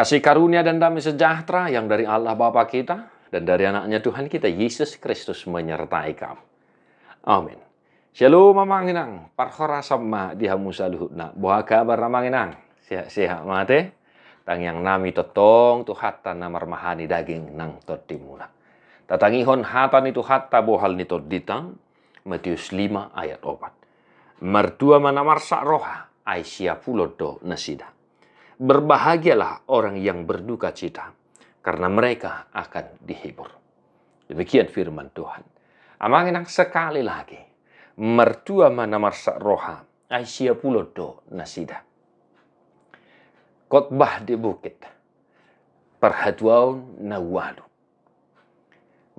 Kasih karunia dan damai sejahtera yang dari Allah Bapa kita dan dari anaknya Tuhan kita, Yesus Kristus menyertai kamu. Amin. Shalom mamanginang, parhora sama dihamu saluhutna. Buah kabar mamanginang, sehat-sehat mate. Tang yang nami totong tu hatta namar mahani daging nang totimuna. Tatangihon hatan itu hatta bohal nito ditang. Matius 5 ayat 4. Mertua manamar sak roha, Aisyah pulodo nasida. Berbahagialah orang yang berduka cita, karena mereka akan dihibur. Demikian firman Tuhan. Amanginang sekali lagi. Mertua manamar sak roha, Aisyah pulodo nasida. Khotbah di bukit. Perhatuan nawalu.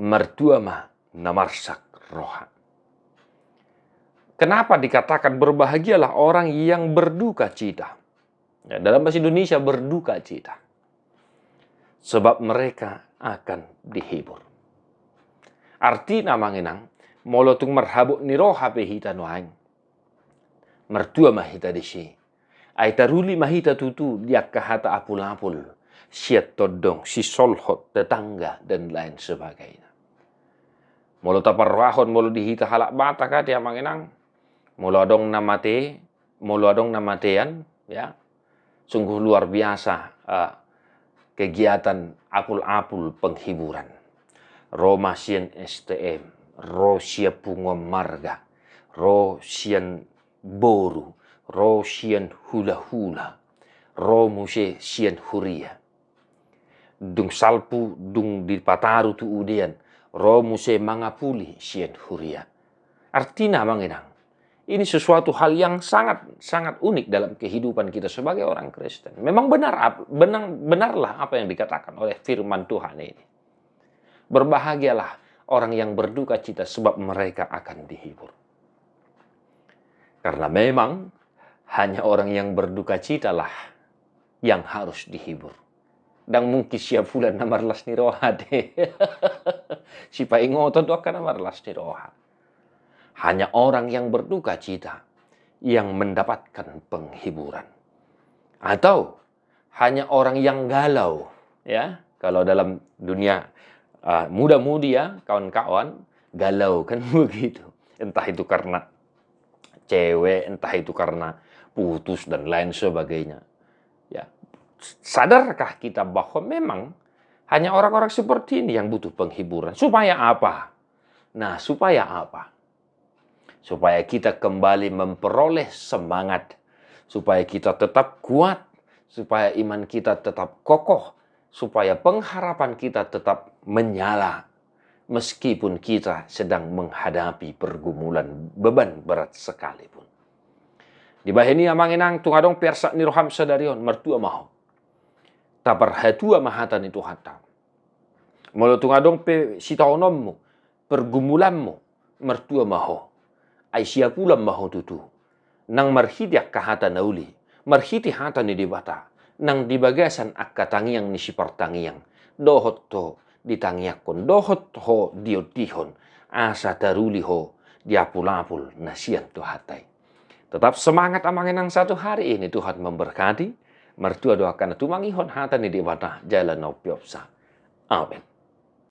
Mertua manamar sak roha. Kenapa dikatakan berbahagialah orang yang berduka cita? Ya, dalam bahasa Indonesia berduka cita. Sebab mereka akan dihibur. Arti namanginang, molotung marhabuk niroha pehita noaing. Mertua mahita disi. Aitaruli mahita tutu diak kahata apul-apul. Siat todong, si solhot, tetangga, dan lain sebagainya. Molo taparwahon, molo dihita halak bata ka dia manginang. Molo adong namatean, ya. Sungguh luar biasa kegiatan apul-apul penghiburan. Roma sian STM, ro sia pungom marga, ro sian boru, ro sian hula-hula, ro muse sian huria. Dung salpu, dung dipataru tu udian, ro muse mangapuli sian huria. Artinya manginang. Ini sesuatu hal yang sangat unik dalam kehidupan kita sebagai orang Kristen. Memang benarlah apa yang dikatakan oleh firman Tuhan ini. Berbahagialah orang yang berduka cita sebab mereka akan dihibur. Karena memang hanya orang yang berduka citalah yang harus dihibur. Dan mungkin siap bulan namar las niroha deh. Si paingoton tu akan namar las niroha. Hanya orang yang berduka cita yang mendapatkan penghiburan. Atau hanya orang yang galau, ya. Kalau dalam dunia muda-mudi ya, kawan-kawan, galau kan begitu. Entah itu karena cewek, entah itu karena putus dan lain sebagainya. Ya. Sadarkah kita bahwa memang hanya orang-orang seperti ini yang butuh penghiburan? Supaya apa? Nah, supaya apa? Supaya kita kembali memperoleh semangat, supaya kita tetap kuat, supaya iman kita tetap kokoh, supaya pengharapan kita tetap menyala, meskipun kita sedang menghadapi pergumulan beban berat sekalipun. Di bahini amanginang tungadong persak niroham sadarion mertua maho. Taparhatua mahatan itu hatam. Molo tungadong pe sitaonommu, pergumulanmu, mertua maho. Aisyah pula maho tutu. Nang marhidiak kahata nauli. Marhiti hata ni dibata. Nang dibagasan akka tangiang ni sipartangiang. Dohot to ditangiakon. Dohot ho diotihon. Asa taruli ho diapul-apul nasian to hatai. Tetap semangat amanginang satu hari ini Tuhan memberkati. Mertua doakan tumangihon hata ni dibata jalan no piopsa. Amin.